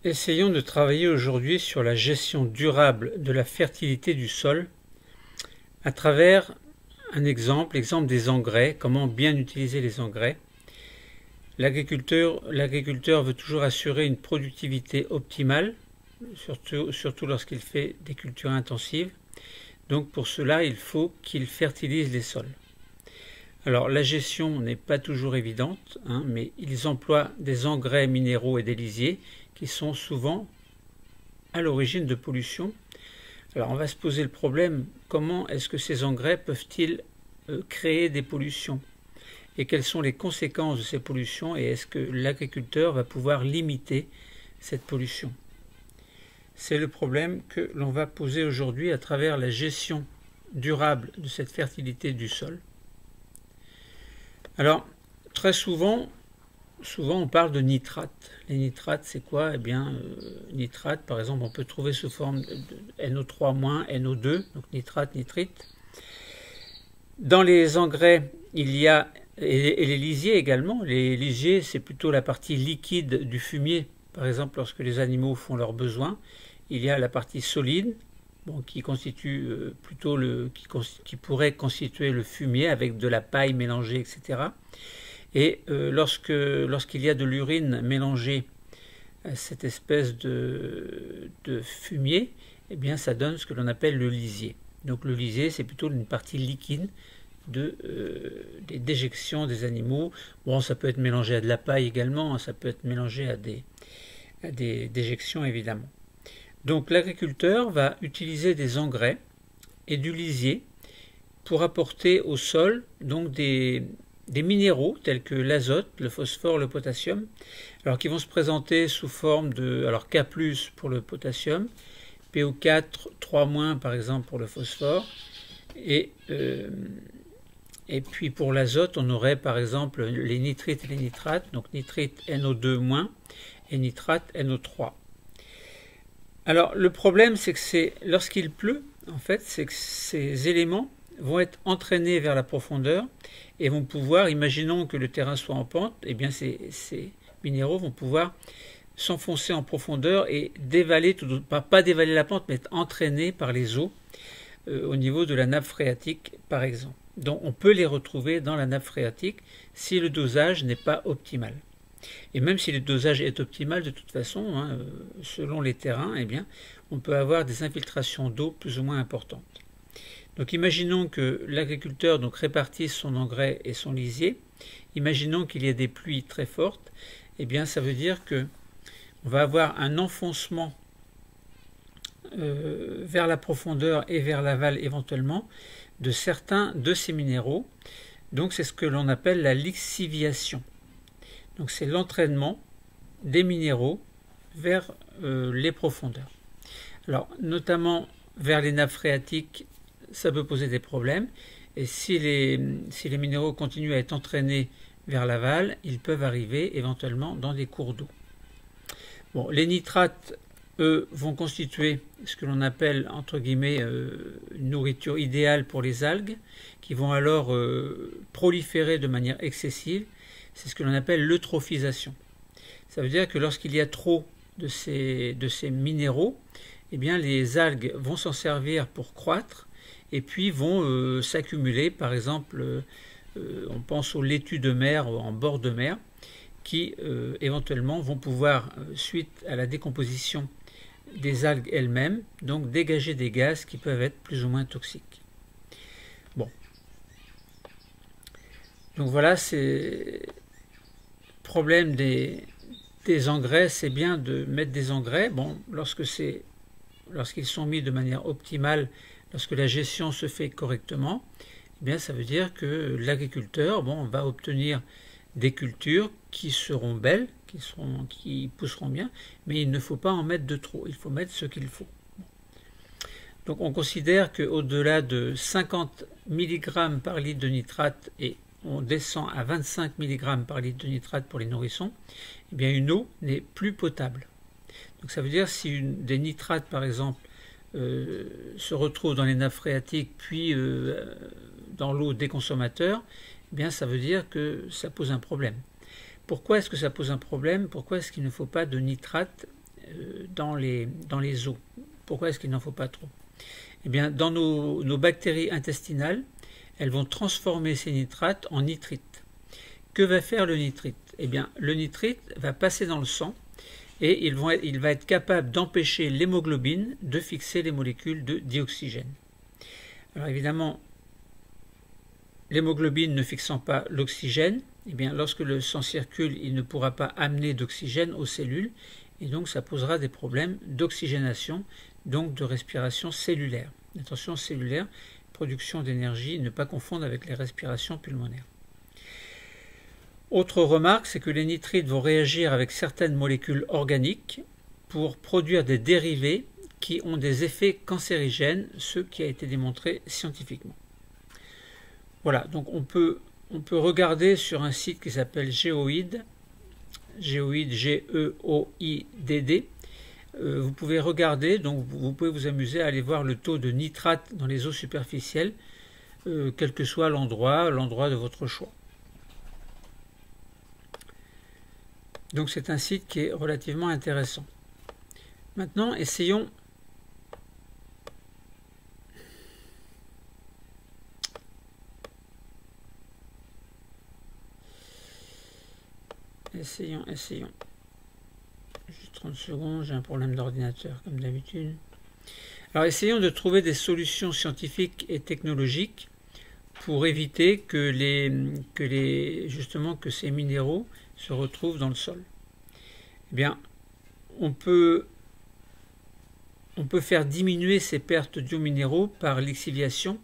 Essayons de travailler aujourd'hui sur la gestion durable de la fertilité du sol à travers un l'exemple des engrais, comment bien utiliser les engrais. L'agriculteur veut toujours assurer une productivité optimale, surtout lorsqu'il fait des cultures intensives. Donc pour cela, il faut qu'il fertilise les sols. Alors la gestion n'est pas toujours évidente, mais ils emploient des engrais minéraux et des lisiers qui sont souvent à l'origine de pollution. Alors on va se poser le problème, comment est-ce que ces engrais peuvent-ils créer des pollutions? Et quelles sont les conséquences de ces pollutions? Et est-ce que l'agriculteur va pouvoir limiter cette pollution? C'est le problème que l'on va poser aujourd'hui à travers la gestion durable de cette fertilité du sol. Alors, très souvent on parle de nitrates. Les nitrates, c'est quoi? Eh bien, nitrate, par exemple, on peut trouver sous forme de NO3-, NO2, donc nitrate, nitrite. Dans les engrais, il y a, et les lisiers également, les lisiers, c'est plutôt la partie liquide du fumier. Par exemple, lorsque les animaux font leurs besoins, il y a la partie solide, qui constitue plutôt qui pourrait constituer le fumier avec de la paille mélangée, etc. Et lorsqu'il y a de l'urine mélangée à cette espèce de fumier, eh bien ça donne ce que l'on appelle le lisier. Donc le lisier, c'est plutôt une partie liquide des déjections des animaux. Bon, ça peut être mélangé à de la paille également, ça peut être mélangé à des déjections évidemment. Donc l'agriculteur va utiliser des engrais et du lisier pour apporter au sol donc des minéraux tels que l'azote, le phosphore, le potassium, alors qui vont se présenter sous forme de K+ pour le potassium, PO4 3- par exemple pour le phosphore, et puis pour l'azote on aurait par exemple les nitrites et les nitrates, donc nitrite NO2- et nitrate NO3. Alors le problème c'est que lorsqu'il pleut, en fait, c'est que ces éléments vont être entraînés vers la profondeur et vont pouvoir, imaginons que le terrain soit en pente, et bien ces minéraux vont pouvoir s'enfoncer en profondeur et dévaler, pas dévaler la pente, mais être entraînés par les eaux au niveau de la nappe phréatique par exemple. Donc on peut les retrouver dans la nappe phréatique si le dosage n'est pas optimal. Et même si le dosage est optimal, de toute façon, selon les terrains, eh bien, on peut avoir des infiltrations d'eau plus ou moins importantes. Donc imaginons que l'agriculteur répartisse son engrais et son lisier. Imaginons qu'il y ait des pluies très fortes. Eh bien, ça veut dire que on va avoir un enfoncement vers la profondeur et vers l'aval éventuellement de certains de ces minéraux. Donc c'est ce que l'on appelle la lixiviation. Donc c'est l'entraînement des minéraux vers les profondeurs. Alors notamment vers les nappes phréatiques, ça peut poser des problèmes. Et si les minéraux continuent à être entraînés vers l'aval, ils peuvent arriver éventuellement dans des cours d'eau. Bon, les nitrates, eux, vont constituer ce que l'on appelle, entre guillemets, une nourriture idéale pour les algues, qui vont alors proliférer de manière excessive. C'est ce que l'on appelle l'eutrophisation. Ça veut dire que lorsqu'il y a trop de ces minéraux, eh bien les algues vont s'en servir pour croître et puis vont s'accumuler. Par exemple, on pense aux laitues de mer en bord de mer qui éventuellement vont pouvoir, suite à la décomposition des algues elles-mêmes, donc dégager des gaz qui peuvent être plus ou moins toxiques. Bon. Donc voilà, c'est le problème des engrais, c'est bien de mettre des engrais. Bon, lorsqu'ils sont mis de manière optimale, lorsque la gestion se fait correctement, eh bien ça veut dire que l'agriculteur va obtenir des cultures qui seront belles, qui pousseront bien, mais il ne faut pas en mettre de trop, il faut mettre ce qu'il faut. Donc on considère qu'au-delà de 50 mg par litre de nitrate et on descend à 25 mg par litre de nitrate pour les nourrissons, eh bien une eau n'est plus potable. Donc ça veut dire si des nitrates par exemple se retrouvent dans les nappes phréatiques puis dans l'eau des consommateurs, eh bien ça veut dire que ça pose un problème. Pourquoi est-ce que ça pose un problème? Pourquoi est-ce qu'il ne faut pas de nitrate dans les eaux. Pourquoi est-ce qu'il n'en faut pas trop? Eh bien, dans nos bactéries intestinales, elles vont transformer ces nitrates en nitrites. Que va faire le nitrite? Eh bien, le nitrite va passer dans le sang et il va être capable d'empêcher l'hémoglobine de fixer les molécules de dioxygène. Alors évidemment, l'hémoglobine ne fixant pas l'oxygène, eh bien, lorsque le sang circule, il ne pourra pas amener d'oxygène aux cellules et donc ça posera des problèmes d'oxygénation, donc de respiration cellulaire. Attention, cellulaire, production d'énergie, ne pas confondre avec les respirations pulmonaires. Autre remarque, c'est que les nitrites vont réagir avec certaines molécules organiques pour produire des dérivés qui ont des effets cancérigènes, ce qui a été démontré scientifiquement. Voilà, donc on peut regarder sur un site qui s'appelle Geoid, G-E-O-I-D-D. Vous pouvez regarder, donc vous pouvez vous amuser à aller voir le taux de nitrate dans les eaux superficielles, quel que soit l'endroit de votre choix. Donc c'est un site qui est relativement intéressant. Maintenant, essayons Juste 30 secondes, j'ai un problème d'ordinateur comme d'habitude. Alors essayons de trouver des solutions scientifiques et technologiques pour éviter que ces minéraux se retrouvent dans le sol. Eh bien, on peut faire diminuer ces pertes d'ions minéraux par lixiviation.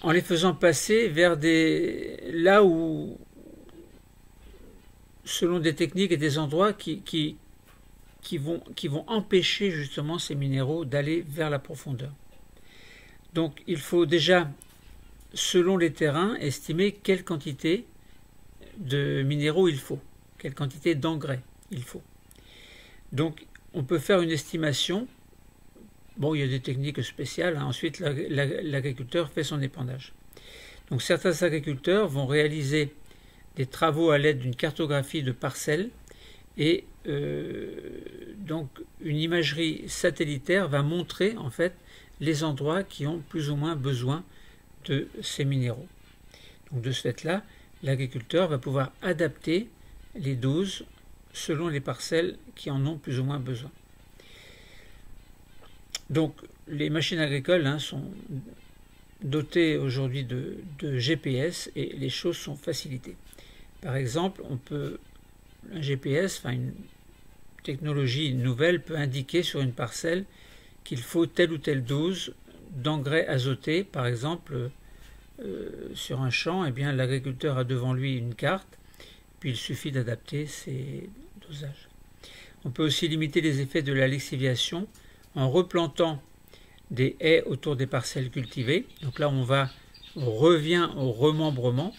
En les faisant passer vers là où, selon des techniques et des endroits qui vont empêcher justement ces minéraux d'aller vers la profondeur. Donc il faut déjà, selon les terrains, estimer quelle quantité de minéraux il faut, quelle quantité d'engrais il faut. Donc on peut faire une estimation. Bon, il y a des techniques spéciales. Ensuite, l'agriculteur fait son épandage. Donc certains agriculteurs vont réaliser des travaux à l'aide d'une cartographie de parcelles et donc une imagerie satellitaire va montrer en fait les endroits qui ont plus ou moins besoin de ces minéraux. Donc de ce fait-là, l'agriculteur va pouvoir adapter les doses selon les parcelles qui en ont plus ou moins besoin. Donc les machines agricoles sont dotées aujourd'hui de GPS et les choses sont facilitées. Par exemple, un GPS, une technologie nouvelle, peut indiquer sur une parcelle qu'il faut telle ou telle dose d'engrais azotés. Par exemple, sur un champ, eh bien, l'agriculteur a devant lui une carte, puis il suffit d'adapter ses dosages. On peut aussi limiter les effets de la lixiviation en replantant des haies autour des parcelles cultivées. Donc là, on revient au remembrement,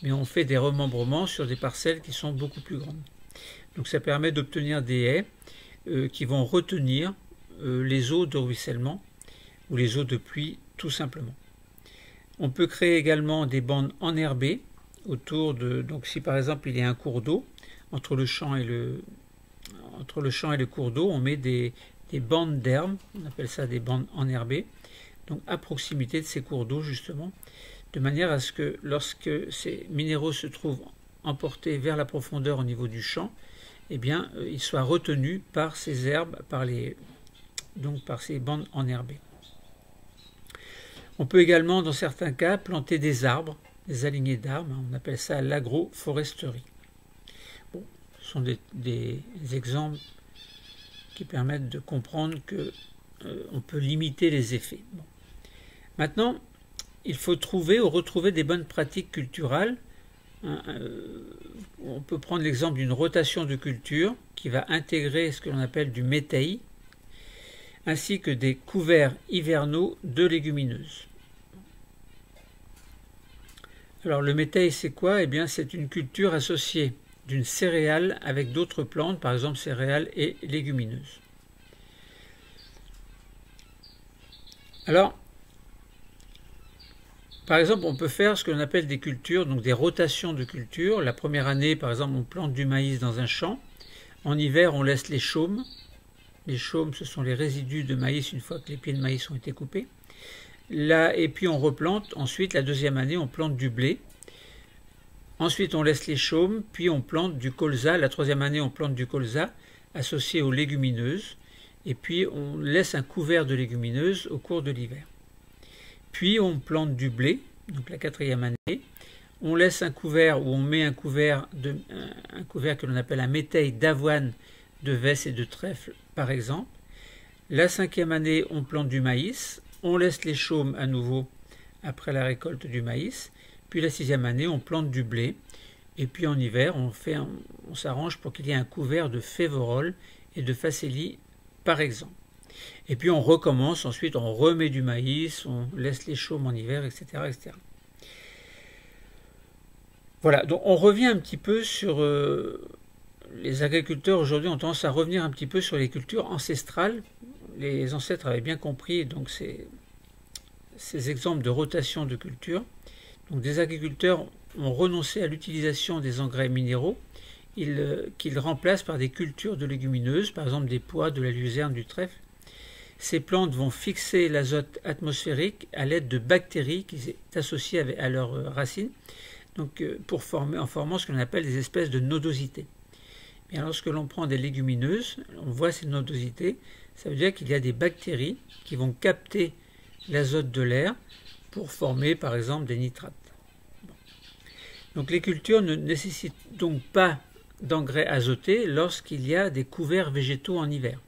mais on fait des remembrements sur des parcelles qui sont beaucoup plus grandes. Donc ça permet d'obtenir des haies qui vont retenir les eaux de ruissellement ou les eaux de pluie tout simplement. On peut créer également des bandes enherbées autour de... Donc si par exemple il y a un cours d'eau, entre le champ et le cours d'eau, on met des bandes d'herbe, on appelle ça des bandes enherbées, donc à proximité de ces cours d'eau justement, de manière à ce que lorsque ces minéraux se trouvent emportés vers la profondeur au niveau du champ, eh bien ils soient retenus par ces herbes, par ces bandes enherbées. On peut également, dans certains cas, planter des arbres, des alignés d'arbres, on appelle ça l'agroforesterie. Bon, ce sont des exemples qui permettent de comprendre qu'on peut limiter les effets. Bon. Maintenant, il faut trouver ou retrouver des bonnes pratiques culturales. On peut prendre l'exemple d'une rotation de culture qui va intégrer ce que l'on appelle du métaï, ainsi que des couverts hivernaux de légumineuses. Alors le métaï, c'est quoi? Eh bien, c'est une culture associée d'une céréale avec d'autres plantes, par exemple céréales et légumineuses. Alors, Par exemple, on peut faire ce que l'on appelle des cultures, donc des rotations de cultures. La première année, par exemple, on plante du maïs dans un champ. En hiver, on laisse les chaumes. Les chaumes, ce sont les résidus de maïs une fois que les pieds de maïs ont été coupés. Là, et puis on replante. Ensuite, la deuxième année, on plante du blé. Ensuite, on laisse les chaumes, puis on plante du colza. La troisième année, on plante du colza associé aux légumineuses. Et puis, on laisse un couvert de légumineuses au cours de l'hiver. Puis, on plante du blé, donc la quatrième année. On laisse un couvert où on met un couvert que l'on appelle un métail d'avoine, de vesse et de trèfle, par exemple. La cinquième année, on plante du maïs. On laisse les chaumes à nouveau après la récolte du maïs. Puis la sixième année, on plante du blé. Et puis en hiver, on s'arrange pour qu'il y ait un couvert de févorol et de facélie, par exemple. Et puis on recommence, ensuite on remet du maïs, on laisse les chaumes en hiver, etc., etc. Voilà, donc on revient un petit peu sur... les agriculteurs aujourd'hui ont tendance à revenir un petit peu sur les cultures ancestrales. Les ancêtres avaient bien compris donc ces exemples de rotation de culture. Donc des agriculteurs ont renoncé à l'utilisation des engrais minéraux qu'ils remplacent par des cultures de légumineuses, par exemple des pois, de la luzerne, du trèfle. Ces plantes vont fixer l'azote atmosphérique à l'aide de bactéries qui sont associées à leurs racines, donc en formant ce qu'on appelle des espèces de nodosités. Bien, lorsque l'on prend des légumineuses, on voit ces nodosités, ça veut dire qu'il y a des bactéries qui vont capter l'azote de l'air pour former par exemple des nitrates. Bon. Donc les cultures ne nécessitent donc pas d'engrais azotés lorsqu'il y a des couverts végétaux en hiver.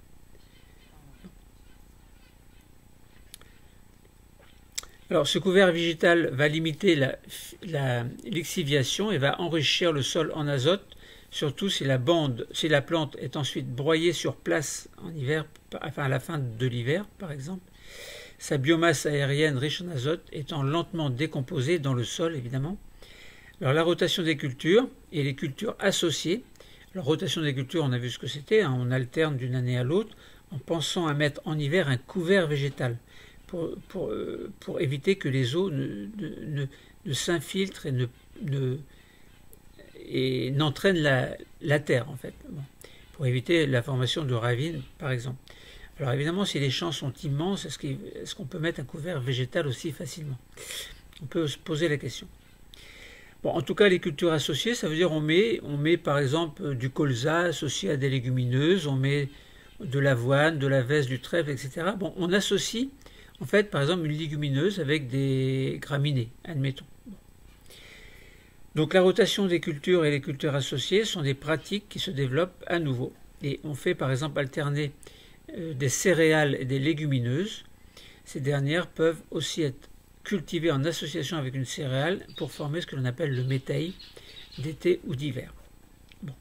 Alors ce couvert végétal va limiter la lixiviation et va enrichir le sol en azote, surtout si la plante est ensuite broyée sur place en hiver, enfin à la fin de l'hiver par exemple. Sa biomasse aérienne riche en azote étant lentement décomposée dans le sol évidemment. Alors la rotation des cultures et les cultures associées. La rotation des cultures, on a vu ce que c'était, hein, on alterne d'une année à l'autre en pensant à mettre en hiver un couvert végétal pour éviter que les eaux ne s'infiltrent et n'entraînent la terre en fait, bon, pour éviter la formation de ravines par exemple. Alors évidemment, si les champs sont immenses, est-ce qu'on peut mettre un couvert végétal aussi facilement? On peut se poser la question. Bon, en tout cas, les cultures associées, ça veut dire on met par exemple du colza associé à des légumineuses, on met de l'avoine, de la vesse, du trèfle, etc. Bon, on associe en fait par exemple une légumineuse avec des graminées, admettons. Bon. Donc la rotation des cultures et les cultures associées sont des pratiques qui se développent à nouveau. Et on fait par exemple alterner des céréales et des légumineuses. Ces dernières peuvent aussi être cultivées en association avec une céréale pour former ce que l'on appelle le métail d'été ou d'hiver. Bon.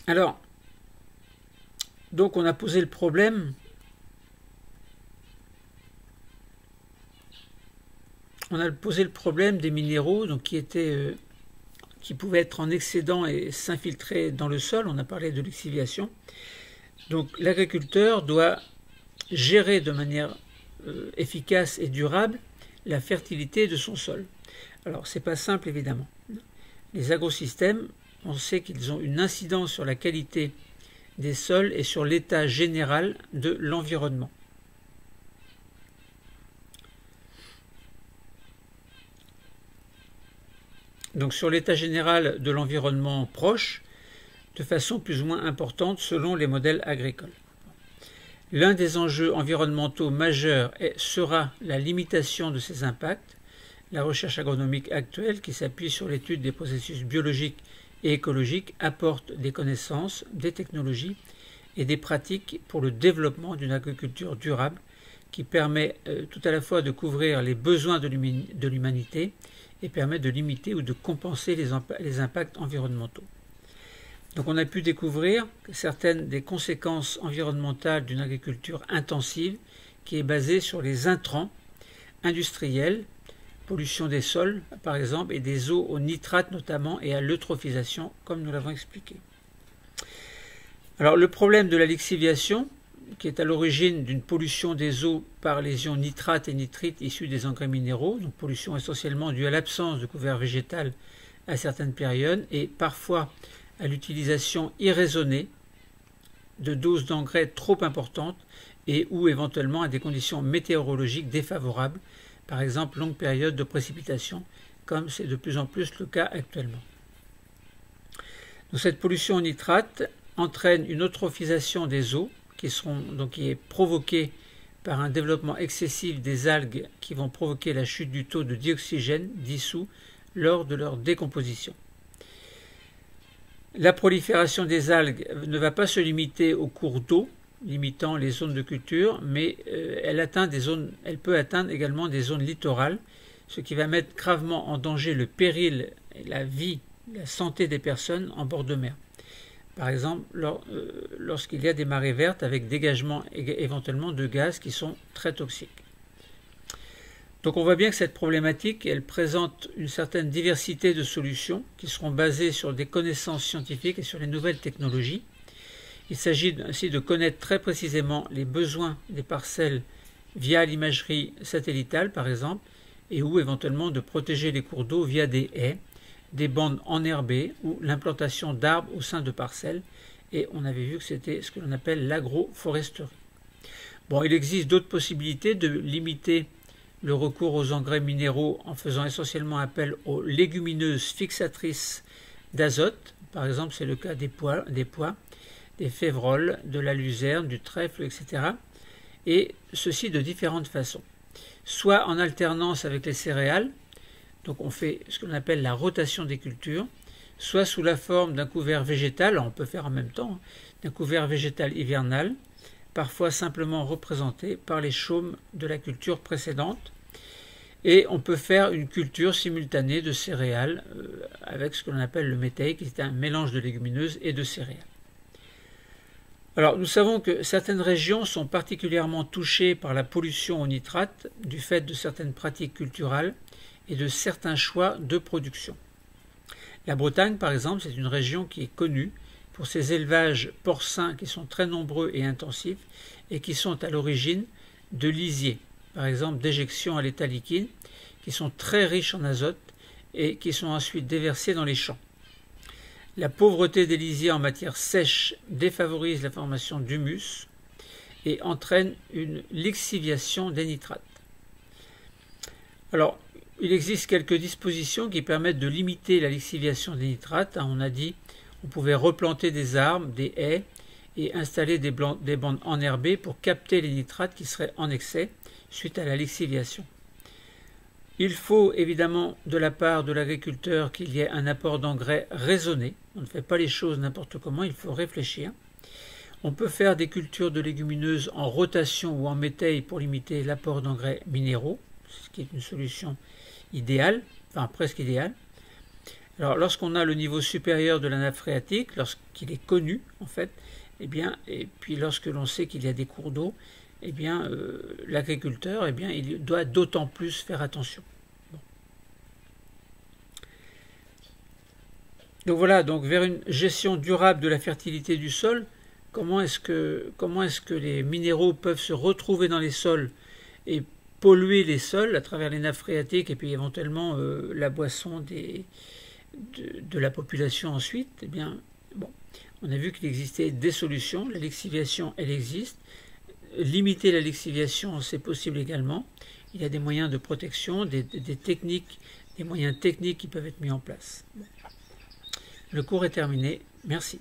Alors, donc on a posé le problème. On a posé le problème des minéraux donc qui pouvaient être en excédent et s'infiltrer dans le sol. On a parlé de lixiviation. Donc l'agriculteur doit gérer de manière efficace et durable la fertilité de son sol. Alors c'est pas simple évidemment. Les agrosystèmes, on sait qu'ils ont une incidence sur la qualité des sols et sur l'état général de l'environnement. Donc sur l'état général de l'environnement proche, de façon plus ou moins importante selon les modèles agricoles. L'un des enjeux environnementaux majeurs sera la limitation de ces impacts. La recherche agronomique actuelle, qui s'appuie sur l'étude des processus biologiques et écologiques, apporte des connaissances, des technologies et des pratiques pour le développement d'une agriculture durable qui permet tout à la fois de couvrir les besoins de l'humanité et permet de limiter ou de compenser les impacts environnementaux. Donc on a pu découvrir certaines des conséquences environnementales d'une agriculture intensive qui est basée sur les intrants industriels, pollution des sols par exemple, et des eaux aux nitrates notamment et à l'eutrophisation comme nous l'avons expliqué. Alors le problème de la lixiviation, qui est à l'origine d'une pollution des eaux par les ions nitrate et nitrite issus des engrais minéraux, donc pollution essentiellement due à l'absence de couvert végétal à certaines périodes et parfois à l'utilisation irraisonnée de doses d'engrais trop importantes et ou éventuellement à des conditions météorologiques défavorables, par exemple longue période de précipitation, comme c'est de plus en plus le cas actuellement. Donc, cette pollution au nitrate entraîne une eutrophisation des eaux qui est provoquée par un développement excessif des algues qui vont provoquer la chute du taux de dioxygène dissous lors de leur décomposition. La prolifération des algues ne va pas se limiter aux cours d'eau, limitant les zones de culture, mais elle peut atteindre également des zones littorales, ce qui va mettre gravement en danger le péril et la vie, la santé des personnes en bord de mer. Par exemple, lorsqu'il y a des marées vertes avec dégagement éventuellement de gaz qui sont très toxiques. Donc on voit bien que cette problématique, elle présente une certaine diversité de solutions qui seront basées sur des connaissances scientifiques et sur les nouvelles technologies. Il s'agit ainsi de connaître très précisément les besoins des parcelles via l'imagerie satellitale par exemple, et ou éventuellement de protéger les cours d'eau via des haies, des bandes enherbées ou l'implantation d'arbres au sein de parcelles, et on avait vu que c'était ce que l'on appelle l'agroforesterie. Bon, il existe d'autres possibilités de limiter le recours aux engrais minéraux en faisant essentiellement appel aux légumineuses fixatrices d'azote, par exemple c'est le cas des pois, des févroles, de la luzerne, du trèfle, etc. Et ceci de différentes façons. Soit en alternance avec les céréales, donc on fait ce qu'on appelle la rotation des cultures, soit sous la forme d'un couvert végétal, on peut faire en même temps, d'un couvert végétal hivernal, parfois simplement représenté par les chaumes de la culture précédente, et on peut faire une culture simultanée de céréales avec ce que l'on appelle le métaï, qui est un mélange de légumineuses et de céréales. Alors nous savons que certaines régions sont particulièrement touchées par la pollution au nitrate du fait de certaines pratiques culturales et de certains choix de production. La Bretagne, par exemple, c'est une région qui est connue pour ses élevages porcins qui sont très nombreux et intensifs et qui sont à l'origine de lisiers, par exemple d'éjections à l'état liquide, qui sont très riches en azote et qui sont ensuite déversés dans les champs. La pauvreté des lisiers en matière sèche défavorise la formation d'humus et entraîne une lixiviation des nitrates. Alors, il existe quelques dispositions qui permettent de limiter la lixiviation des nitrates. On a dit on pouvait replanter des arbres, des haies et installer des bandes enherbées pour capter les nitrates qui seraient en excès suite à la lixiviation. Il faut évidemment de la part de l'agriculteur qu'il y ait un apport d'engrais raisonné. On ne fait pas les choses n'importe comment, il faut réfléchir. On peut faire des cultures de légumineuses en rotation ou en métaille pour limiter l'apport d'engrais minéraux, ce qui est une solution idéale, enfin presque idéale. Alors lorsqu'on a le niveau supérieur de la nappe phréatique, lorsqu'il est connu en fait, et puis lorsque l'on sait qu'il y a des cours d'eau, l'agriculteur il doit d'autant plus faire attention. Bon. Donc voilà, donc vers une gestion durable de la fertilité du sol, comment est-ce que les minéraux peuvent se retrouver dans les sols et polluer les sols à travers les nappes phréatiques et puis éventuellement la boisson de la population ensuite, on a vu qu'il existait des solutions. La lixiviation, elle existe. Limiter la lixiviation, c'est possible également. Il y a des moyens de protection, des techniques, des moyens techniques qui peuvent être mis en place. Le cours est terminé. Merci.